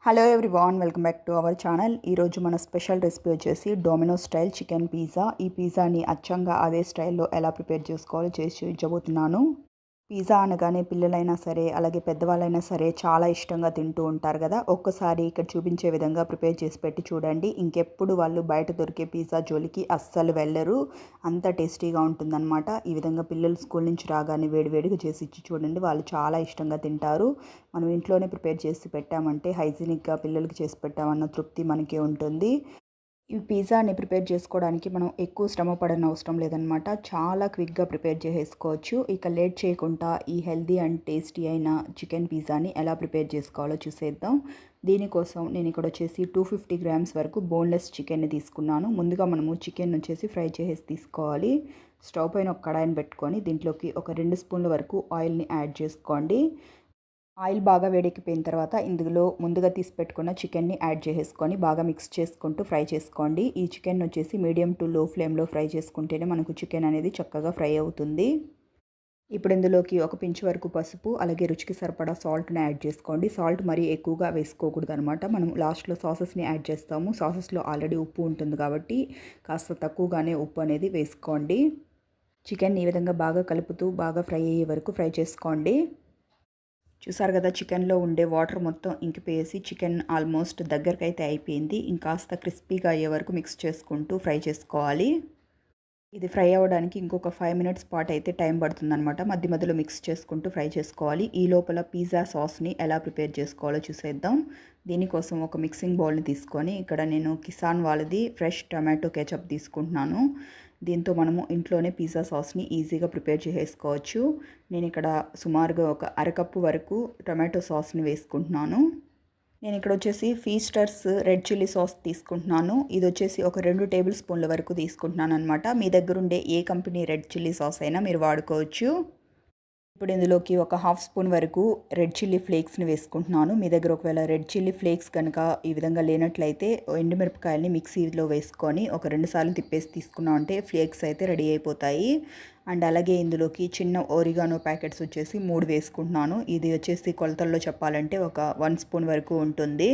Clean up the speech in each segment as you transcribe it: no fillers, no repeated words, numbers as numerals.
Hello everyone, welcome back to our channel. ఈరోజు మన special recipe వచ్చేసి డొమినోస్ స్టైల్ చికెన్ పిజ్జా. ఈ పిజ్జాని అచ్చంగా అదే స్టైల్లో ఎలా ప్రిపేర్ చేసుకోవాలో చేసి చూపించబోతున్నాను. పిజ్జా అనగానే పిల్లలైనా సరే, అలాగే పెద్దవాళ్ళైనా సరే చాలా ఇష్టంగా తింటూ ఉంటారు కదా. ఒక్కసారి ఇక్కడ చూపించే విధంగా ప్రిపేర్ చేసి పెట్టి చూడండి. ఇంకెప్పుడు వాళ్ళు బయట దొరికే పిజ్జా జోలికి అస్సలు వెళ్ళరు. అంత టేస్టీగా ఉంటుందన్నమాట. ఈ విధంగా పిల్లలు స్కూల్ నుంచి రాగానే వేడివేడిగా చేసి ఇచ్చి చూడండి, వాళ్ళు చాలా ఇష్టంగా తింటారు. మనం ఇంట్లోనే ప్రిపేర్ చేసి పెట్టామంటే హైజీనిక్గా పిల్లలకి చేసి పెట్టామన్న తృప్తి మనకి ఉంటుంది. ఈ పిజ్జాని ప్రిపేర్ చేసుకోవడానికి మనం ఎక్కువ శ్రమ పడని అవసరం లేదనమాట. చాలా క్విక్గా ప్రిపేర్ చేసేసుకోవచ్చు. ఇక లేట్ చేయకుండా ఈ హెల్దీ అండ్ టేస్టీ అయిన చికెన్ పిజ్జాని ఎలా ప్రిపేర్ చేసుకోవాలో చూసేద్దాం. దీనికోసం నేను ఇక్కడ వచ్చేసి 250 గ్రామ్స్ వరకు బోన్లెస్ చికెన్ని తీసుకున్నాను. ముందుగా మనము చికెన్ వచ్చేసి ఫ్రై చేసేసి తీసుకోవాలి. స్టవ్ పైన ఒక కడాయిని పెట్టుకొని దీంట్లోకి ఒక 2 స్పూన్ల వరకు ఆయిల్ని యాడ్ చేసుకోండి. ఆయిల్ బాగా వేడెక్కిపోయిన తర్వాత ఇందులో ముందుగా తీసి పెట్టుకున్న చికెన్ని యాడ్ చేసేసుకొని బాగా మిక్స్ చేసుకుంటూ ఫ్రై చేసుకోండి. ఈ చికెన్ వచ్చేసి మీడియం టు లో ఫ్లేమ్లో ఫ్రై చేసుకుంటేనే మనకు చికెన్ అనేది చక్కగా ఫ్రై అవుతుంది. ఇప్పుడు ఇందులోకి ఒక పించ్ వరకు పసుపు, అలాగే రుచికి సరిపడా సాల్ట్ని యాడ్ చేసుకోండి. సాల్ట్ మరీ ఎక్కువగా వేసుకోకూడదు అనమాట. మనం లాస్ట్లో సాసెస్ని యాడ్ చేస్తాము. సాసెస్లో ఆల్రెడీ ఉప్పు ఉంటుంది కాబట్టి కాస్త తక్కువగానే ఉప్పు అనేది వేసుకోండి. చికెన్ ఈ విధంగా బాగా కలుపుతూ బాగా ఫ్రై అయ్యే వరకు ఫ్రై చేసుకోండి. చూసారు కదా, చికెన్లో ఉండే వాటర్ మొత్తం ఇంకిపోయేసి చికెన్ ఆల్మోస్ట్ దగ్గరకు అయితే అయిపోయింది. ఇంకాస్త క్రిస్పీగా అయ్యే వరకు మిక్స్ చేసుకుంటూ ఫ్రై చేసుకోవాలి. ఇది ఫ్రై అవ్వడానికి ఇంకొక 5 మినిట్స్ పాటు అయితే టైం పడుతుందన్నమాట. మధ్య మధ్యలో మిక్స్ చేసుకుంటూ ఫ్రై చేసుకోవాలి. ఈ లోపల పిజ్జా సాస్ని ఎలా ప్రిపేర్ చేసుకోవాలో చూసేద్దాం. దీనికోసం ఒక మిక్సింగ్ బౌల్ని తీసుకొని ఇక్కడ నేను కిసాన్ వాళ్ళది ఫ్రెష్ టమాటో కెచప్ తీసుకుంటున్నాను. దీంతో మనము ఇంట్లోనే పిజ్జా సాస్ని ఈజీగా ప్రిపేర్ చేసేసుకోవచ్చు. నేను ఇక్కడ సుమారుగా ఒక అరకప్పు వరకు టమాటో సాస్ని వేసుకుంటున్నాను. నేను ఇక్కడ వచ్చేసి ఫీస్టర్స్ రెడ్ చిల్లీ సాస్ తీసుకుంటున్నాను. ఇది వచ్చేసి ఒక 2 టేబుల్ స్పూన్ల వరకు తీసుకుంటున్నాను అనమాట. మీ దగ్గర ఉండే ఏ కంపెనీ రెడ్ చిల్లీ సాస్ అయినా మీరు వాడుకోవచ్చు. ఇప్పుడు ఇందులోకి ఒక 1/2 స్పూన్ వరకు రెడ్ చిల్లీ ఫ్లేక్స్ని వేసుకుంటున్నాను. మీ దగ్గర ఒకవేళ రెడ్ చిల్లీ ఫ్లేక్స్ కనుక ఈ విధంగా లేనట్లయితే ఎండుమిరపకాయలని మిక్సీలో వేసుకొని ఒక 2 సార్లు తిప్పేసి తీసుకున్నామంటే ఫ్లేక్స్ అయితే రెడీ అయిపోతాయి. అండ్ అలాగే ఇందులోకి చిన్న ఓరిగానో ప్యాకెట్స్ వచ్చేసి 3 వేసుకుంటున్నాను. ఇది వచ్చేసి కొలతల్లో చెప్పాలంటే ఒక 1 స్పూన్ వరకు ఉంటుంది.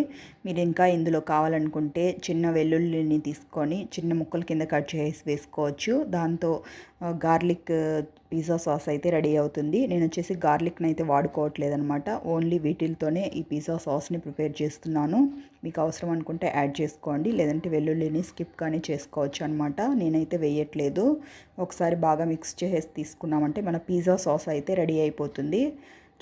మీరు ఇంకా ఇందులో కావాలనుకుంటే చిన్న వెల్లుల్లిని తీసుకొని చిన్న ముక్కల కింద కట్ చేసి వేసుకోవచ్చు. దాంతో గార్లిక్ పిజ్జా సాస్ అయితే రెడీ అవుతుంది. నేను వచ్చేసి గార్లిక్ని అయితే వాడుకోవట్లేదనమాట. ఓన్లీ వీటితోనే ఈ పిజ్జా సాస్ని ప్రిపేర్ చేస్తున్నాను. మీకు అవసరం అనుకుంటే యాడ్ చేసుకోండి, లేదంటే వెల్లుల్లిని స్కిప్ కానీ చేసుకోవచ్చు అనమాట. నేనైతే వేయట్లేదు. ఒకసారి బాగా మిక్స్ చేసి తీసుకున్నామంటే మన పిజ్జా సాస్ అయితే రెడీ అయిపోతుంది.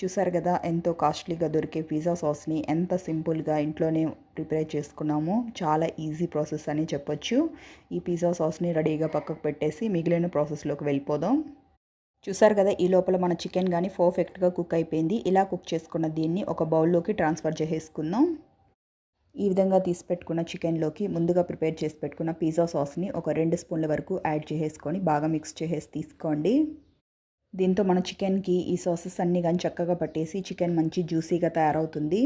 చూసారు కదా, ఎంతో కాస్ట్లీగా దొరికే పిజ్జా సాస్ని ఎంత సింపుల్గా ఇంట్లోనే ప్రిపేర్ చేసుకున్నామో. చాలా ఈజీ ప్రాసెస్ అని చెప్పొచ్చు. ఈ పిజ్జా సాస్ని రెడీగా పక్కకు పెట్టేసి మిగిలిన ప్రాసెస్లోకి వెళ్ళిపోదాం. చూసారు కదా, ఈ లోపల మన చికెన్ కానీ పర్ఫెక్ట్గా కుక్ అయిపోయింది. ఇలా కుక్ చేసుకున్న దీన్ని ఒక బౌల్లోకి ట్రాన్స్ఫర్ చేసేసుకుందాం. ఈ విధంగా తీసి పెట్టుకున్న చికెన్లోకి ముందుగా ప్రిపేర్ చేసి పెట్టుకున్న పిజ్జా సాస్ని ఒక 2 స్పూన్ల వరకు యాడ్ చేసేసుకొని బాగా మిక్స్ చేసేసి తీసుకోండి. దీంతో మన చికెన్కి ఈ సాసెస్ అన్నీ కానీ చక్కగా పట్టేసి చికెన్ మంచి జ్యూసీగా తయారవుతుంది.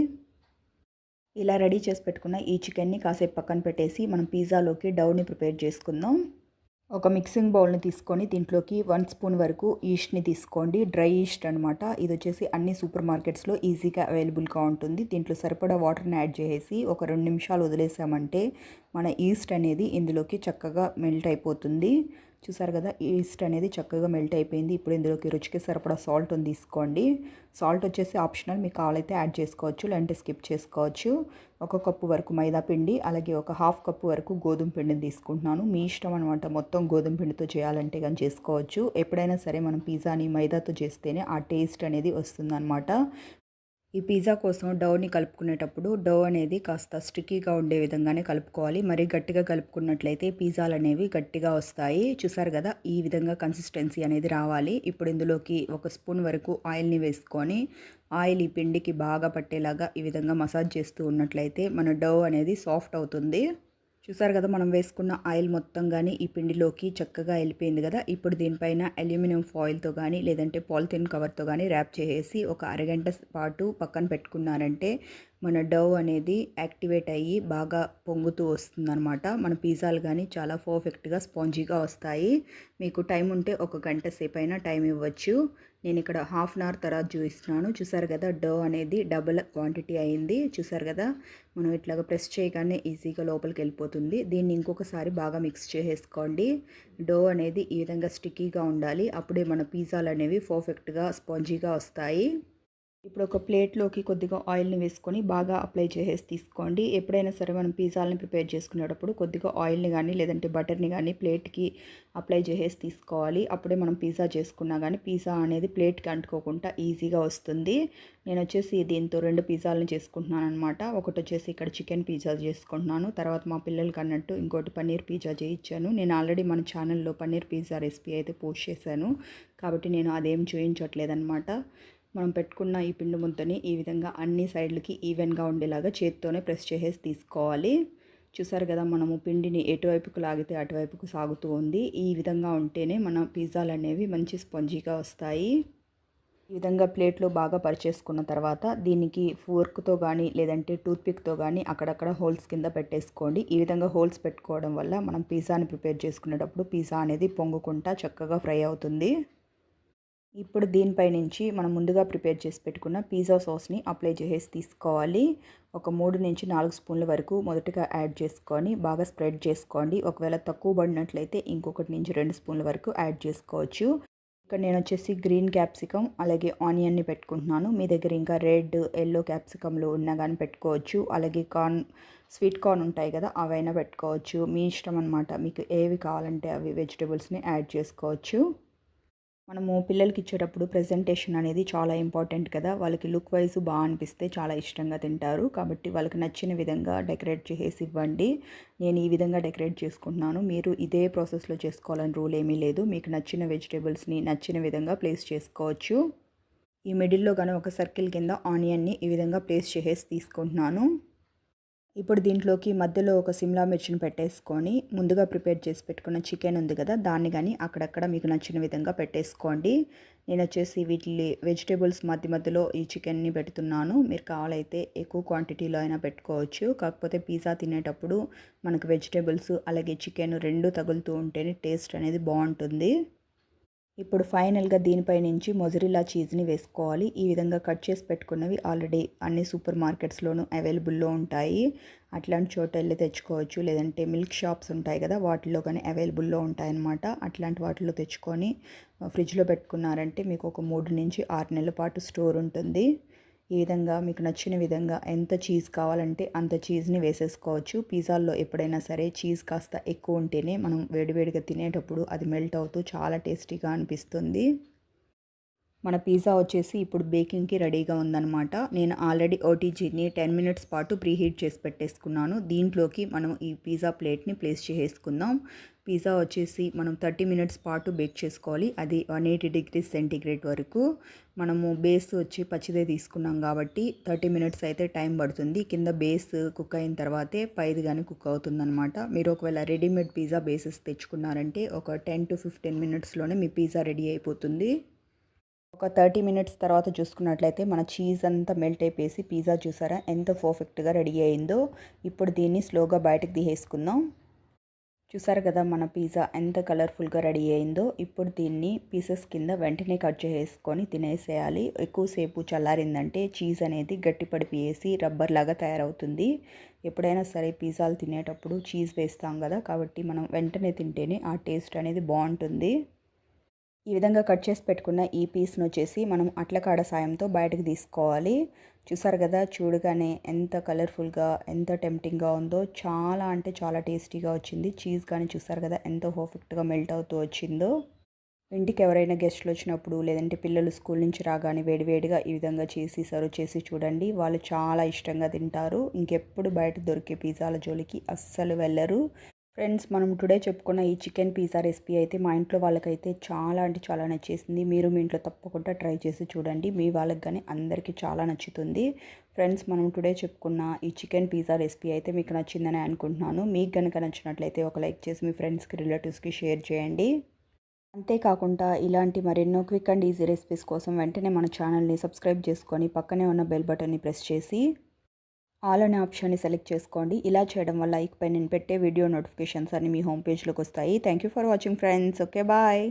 ఇలా రెడీ చేసి పెట్టుకున్న ఈ చికెన్ని కాసేపు పక్కన పెట్టేసి మనం పిజ్జాలోకి డౌని ప్రిపేర్ చేసుకుందాం. ఒక మిక్సింగ్ బౌల్ని తీసుకొని దీంట్లోకి 1 స్పూన్ వరకు ఈస్ట్ని తీసుకోండి. డ్రై ఈస్ట్ అనమాట. ఇది వచ్చేసి అన్ని సూపర్ మార్కెట్స్లో ఈజీగా అవైలబుల్గా ఉంటుంది. దీంట్లో సరిపడా వాటర్ని యాడ్ చేసి ఒక 2 నిమిషాలు వదిలేసామంటే మన ఈస్ట్ అనేది ఇందులోకి చక్కగా మెల్ట్ అయిపోతుంది. చూసారు కదా, ఈస్ట్ అనేది చక్కగా మెల్ట్ అయిపోయింది. ఇప్పుడు ఇందులోకి రుచికి సరిపడా సాల్ట్ని తీసుకోండి. సాల్ట్ వచ్చేసి ఆప్షనల్, మీకు కావాలైతే యాడ్ చేసుకోవచ్చు, లేదంటే స్కిప్ చేసుకోవచ్చు. 1 కప్పు వరకు మైదా పిండి, అలాగే ఒక 1/2 కప్పు వరకు గోధుమ పిండిని తీసుకుంటున్నాను. మీ ఇష్టం అనమాట. మొత్తం గోధుమ పిండితో చేయాలంటే కానీ చేసుకోవచ్చు. ఎప్పుడైనా సరే మనం పిజ్జాని మైదాతో చేస్తేనే ఆ టేస్ట్ అనేది వస్తుందన్నమాట. ఈ పిజ్జా కోసం డౌని కలుపుకునేటప్పుడు డౌ అనేది కాస్త స్టిక్కీగా ఉండే విధంగానే కలుపుకోవాలి. మరీ గట్టిగా కలుపుకున్నట్లయితే పిజ్జాలు అనేవి గట్టిగా వస్తాయి. చూసారు కదా, ఈ విధంగా కన్సిస్టెన్సీ అనేది రావాలి. ఇప్పుడు ఇందులోకి 1 స్పూన్ వరకు ఆయిల్ని వేసుకొని ఆయిల్ ఈ పిండికి బాగా పట్టేలాగా ఈ విధంగా మసాజ్ చేస్తూ ఉన్నట్లయితే మన డౌ అనేది సాఫ్ట్ అవుతుంది. చూసారు కదా, మనం వేసుకున్న ఆయిల్ మొత్తం కానీ ఈ పిండిలోకి చక్కగా వెళ్ళిపోయింది కదా. ఇప్పుడు దీనిపైన అల్యూమినియం ఫాయిల్తో కానీ లేదంటే పాలిథిన్ కవర్తో కానీ ర్యాప్ చేసేసి ఒక అరగంట పాటు పక్కన పెట్టుకున్నారంటే మన డౌ అనేది యాక్టివేట్ అయ్యి బాగా పొంగుతూ వస్తుందన్నమాట. మన పిజ్జాలు కానీ చాలా పర్ఫెక్ట్గా స్పాంజీగా వస్తాయి. మీకు టైం ఉంటే 1 గంట సేపు అయినా టైం ఇవ్వచ్చు. నేను ఇక్కడ హాఫ్ అన్ అవర్ తర్వాత చూపిస్తున్నాను. చూసారు కదా డో అనేది డబుల్ క్వాంటిటీ అయింది. చూసారు కదా మనం ఇట్లాగా ప్రెస్ చేయగానే ఈజీగా లోపలికి వెళ్ళిపోతుంది. దీన్ని ఇంకొకసారి బాగా మిక్స్ చేసేసుకోండి. డో అనేది ఈ విధంగా స్టిక్కీగా ఉండాలి. అప్పుడే మన పిజ్జాలు అనేవి పర్ఫెక్ట్గా స్పాంజీగా వస్తాయి. ఇప్పుడు ఒక ప్లేట్లోకి కొద్దిగా ఆయిల్ని వేసుకొని బాగా అప్లై చేసేసి తీసుకోండి. ఎప్పుడైనా సరే మనం పిజ్జాలని ప్రిపేర్ చేసుకునేటప్పుడు కొద్దిగా ఆయిల్ని కానీ లేదంటే బటర్ని కానీ ప్లేట్కి అప్లై చేసేసి తీసుకోవాలి. అప్పుడే మనం పిజ్జా చేసుకున్నా కానీ పిజ్జా అనేది ప్లేట్కి అంటుకోకుండా ఈజీగా వస్తుంది. నేను వచ్చేసి దీంతో 2 పిజ్జాలను చేసుకుంటున్నాను అనమాట. ఒకటి వచ్చేసి ఇక్కడ చికెన్ పిజ్జా చేసుకుంటున్నాను. తర్వాత మా పిల్లలకి అన్నట్టు ఇంకోటి పన్నీర్ పిజ్జా చేయించాను. నేను ఆల్రెడీ మన ఛానల్లో పన్నీర్ పిజ్జా రెసిపీ అయితే పోస్ట్ చేశాను కాబట్టి నేను అదేం చూపించట్లేదన్నమాట. మనం పెట్టుకున్న ఈ పిండి ముద్దని ఈ విధంగా అన్ని సైడ్లకి ఈవెన్గా ఉండేలాగా చేత్తోనే ప్రెస్ చేసేసి తీసుకోవాలి. చూసారు కదా మనము పిండిని ఎటువైపుకు లాగితే అటువైపుకు సాగుతూ ఉంది. ఈ విధంగా ఉంటేనే మన పిజ్జాలు అనేవి మంచి స్పాంజీగా వస్తాయి. ఈ విధంగా ప్లేట్లో బాగా పరిచేసుకున్న తర్వాత దీనికి ఫోర్క్తో కానీ లేదంటే టూత్పిక్తో కానీ అక్కడక్కడ హోల్స్ కింద పెట్టేసుకోండి. ఈ విధంగా హోల్స్ పెట్టుకోవడం వల్ల మనం పిజ్జాని ప్రిపేర్ చేసుకునేటప్పుడు పిజ్జా అనేది పొంగకుండా చక్కగా ఫ్రై అవుతుంది. ఇప్పుడు దీనిపై నుంచి మనం ముందుగా ప్రిపేర్ చేసి పెట్టుకున్న పిజ్జా సాస్ని అప్లై చేసేసి తీసుకోవాలి. ఒక 3 నుంచి 4 స్పూన్ల వరకు మొదటగా యాడ్ చేసుకొని బాగా స్ప్రెడ్ చేసుకోండి. ఒకవేళ తక్కువ పడినట్లయితే ఇంకొకటి నుంచి 2 స్పూన్ల వరకు యాడ్ చేసుకోవచ్చు. ఇక్కడ నేను వచ్చేసి గ్రీన్ క్యాప్సికమ్ అలాగే ఆనియన్ని పెట్టుకుంటున్నాను. మీ దగ్గర ఇంకా రెడ్ ఎల్లో క్యాప్సికమ్లు ఉన్నా కానీ పెట్టుకోవచ్చు. అలాగే స్వీట్ కార్న్ ఉంటాయి కదా అవైనా పెట్టుకోవచ్చు. మీ ఇష్టం అనమాట. మీకు ఏవి కావాలంటే అవి వెజిటేబుల్స్ని యాడ్ చేసుకోవచ్చు. మనము పిల్లలకి ఇచ్చేటప్పుడు ప్రెజెంటేషన్ అనేది చాలా ఇంపార్టెంట్ కదా. వాళ్ళకి లుక్ వైజ్ బాగా అనిపిస్తే చాలా ఇష్టంగా తింటారు. కాబట్టి వాళ్ళకి నచ్చిన విధంగా డెకరేట్ చేసి ఇవ్వండి. నేను ఈ విధంగా డెకరేట్ చేసుకుంటున్నాను. మీరు ఇదే ప్రాసెస్లో చేసుకోవాలని రూల్ ఏమీ లేదు. మీకు నచ్చిన వెజిటేబుల్స్ని నచ్చిన విధంగా ప్లేస్ చేసుకోవచ్చు. ఈ మిడిల్లో కానీ ఒక సర్కిల్ కింద ఆనియన్ని ఈ విధంగా ప్లేస్ చేసేసి తీసుకుంటున్నాను. ఇప్పుడు దీంట్లోకి మధ్యలో ఒక సిమ్లా మిర్చిని పెట్టేసుకొని ముందుగా ప్రిపేర్ చేసి పెట్టుకున్న చికెన్ ఉంది కదా దాన్ని కానీ అక్కడక్కడ మీకు నచ్చిన విధంగా పెట్టేసుకోండి. నేను వచ్చేసి వీటి వెజిటేబుల్స్ మధ్యలో ఈ చికెన్ని పెడుతున్నాను. మీరు కావాలైతే ఎక్కువ క్వాంటిటీలో అయినా పెట్టుకోవచ్చు. కాకపోతే పిజ్జా తినేటప్పుడు మనకు వెజిటేబుల్స్ అలాగే చికెన్ 2 తగులుతూ ఉంటేనే టేస్ట్ అనేది బాగుంటుంది. ఇప్పుడు ఫైనల్గా దీనిపై నుంచి మొజరెల్లా చీజ్ని వేసుకోవాలి. ఈ విధంగా కట్ చేసి పెట్టుకున్నవి ఆల్రెడీ అన్ని సూపర్ మార్కెట్స్లోనూ అవైలబుల్లో ఉంటాయి. అట్లాంటి చోట వెళ్ళి తెచ్చుకోవచ్చు. లేదంటే మిల్క్ షాప్స్ ఉంటాయి కదా వాటిలో కానీ అవైలబుల్లో ఉంటాయన్నమాట. అట్లాంటి వాటిలో తెచ్చుకొని ఫ్రిడ్జ్లో పెట్టుకున్నారంటే మీకు ఒక 3 నుంచి 6 నెలల పాటు స్టోర్ ఉంటుంది. ఈ విధంగా మీకు నచ్చిన విధంగా ఎంత చీజ్ కావాలంటే అంత చీజ్ని వేసేసుకోవచ్చు. పిజ్జాల్లో ఎప్పుడైనా సరే చీజ్ కాస్త ఎక్కువ ఉంటేనే మనం వేడివేడిగా తినేటప్పుడు అది మెల్ట్ అవుతూ చాలా టేస్టీగా అనిపిస్తుంది. మన పిజ్జా వచ్చేసి ఇప్పుడు బేకింగ్కి రెడీగా ఉందన్నమాట. నేను ఆల్రెడీ ఓటీజీని 10 మినిట్స్ పాటు ప్రీహీట్ చేసి పెట్టేసుకున్నాను. దీంట్లోకి మనం ఈ పిజ్జా ప్లేట్ని ప్లేస్ చేసుకుందాం. పిజ్జా వచ్చేసి మనం 30 మినిట్స్ పాటు బేక్ చేసుకోవాలి. అది 180 డిగ్రీస్ సెంటీగ్రేడ్ వరకు. మనము బేస్ వచ్చి పచ్చిదే తీసుకున్నాం కాబట్టి 30 మినిట్స్ అయితే టైం పడుతుంది. కింద బేస్ కుక్ అయిన తర్వాతే పైది కానీ కుక్ అవుతుందన్నమాట. మీరు ఒకవేళ రెడీమేడ్ పిజ్జా బేసెస్ తెచ్చుకున్నారంటే ఒక 10 to 15 మినిట్స్లోనే మీ పిజ్జా రెడీ అయిపోతుంది. ఒక 30 మినిట్స్ తర్వాత చూసుకున్నట్లయితే మన చీజ్ అంతా మెల్ట్ అయిపోయి పిజ్జా చూసారా ఎంత పర్ఫెక్ట్గా రెడీ అయిందో. ఇప్పుడు దీన్ని స్లోగా బయటకు తీసేసుకుందాం. చూసారు కదా మన పిజ్జా ఎంత కలర్ఫుల్గా రెడీ అయిందో. ఇప్పుడు దీన్ని పీసెస్ కింద వెంటనే కట్ చేసుకొని తినేసేయాలి. ఎక్కువసేపు చల్లారిందంటే చీజ్ అనేది గట్టిపడిపోయేసి రబ్బర్ లాగా తయారవుతుంది. ఎప్పుడైనా సరే పిజ్జాలు తినేటప్పుడు చీజ్ వేస్తాం కదా కాబట్టి మనం వెంటనే తింటేనే ఆ టేస్ట్ అనేది బాగుంటుంది. ఈ విధంగా కట్ చేసి పెట్టుకున్న ఈ పీస్ను వచ్చేసి మనం అట్లకాడ సాయంతో బయటకు తీసుకోవాలి. చూసారు కదా చూడగానే ఎంత కలర్ఫుల్గా ఎంత టెంప్టింగ్గా ఉందో. చాలా అంటే చాలా టేస్టీగా వచ్చింది. చీజ్ కానీ చూసారు కదా ఎంత పర్ఫెక్ట్గా మెల్ట్ అవుతూ వచ్చిందో. ఇంటికి ఎవరైనా గెస్ట్లు వచ్చినప్పుడు లేదంటే పిల్లలు స్కూల్ నుంచి రాగానే వేడివేడిగా ఈ విధంగా చేసి సర్వ్ చేసి చూడండి. వాళ్ళు చాలా ఇష్టంగా తింటారు. ఇంకెప్పుడు బయట దొరికే పిజ్జాల జోలికి అస్సలు వెళ్ళరు. ఫ్రెండ్స్ మనం టుడే చెప్పుకున్న ఈ చికెన్ పిజ్జా రెసిపీ అయితే మా ఇంట్లో వాళ్ళకైతే చాలా అంటే చాలా నచ్చేసింది. మీరు మీ ఇంట్లో తప్పకుండా ట్రై చేసి చూడండి. మీ వాళ్ళకి కానీ అందరికీ చాలా నచ్చుతుంది. ఫ్రెండ్స్ మనం టుడే చెప్పుకున్న ఈ చికెన్ పిజ్జా రెసిపీ అయితే మీకు నచ్చిందని అనుకుంటున్నాను. మీకు కనుక నచ్చినట్లయితే ఒక లైక్ చేసి మీ ఫ్రెండ్స్కి రిలేటివ్స్కి షేర్ చేయండి. అంతేకాకుండా ఇలాంటి మరెన్నో క్విక్ అండ్ ఈజీ రెసిపీస్ కోసం వెంటనే మన ఛానల్ని సబ్స్క్రైబ్ చేసుకొని పక్కనే ఉన్న బెల్ బటన్ని ప్రెస్ చేసి ఆల్ అనే ఆప్షన్ని సెలెక్ట్ చేసుకోండి. ఇలా చేయడం వల్ల ఇకపై నేను పెట్టే వీడియో నోటిఫికేషన్స్ అన్ని మీ హోమ్ పేజ్లోకి వస్తాయి. Thank you for watching friends. Okay bye.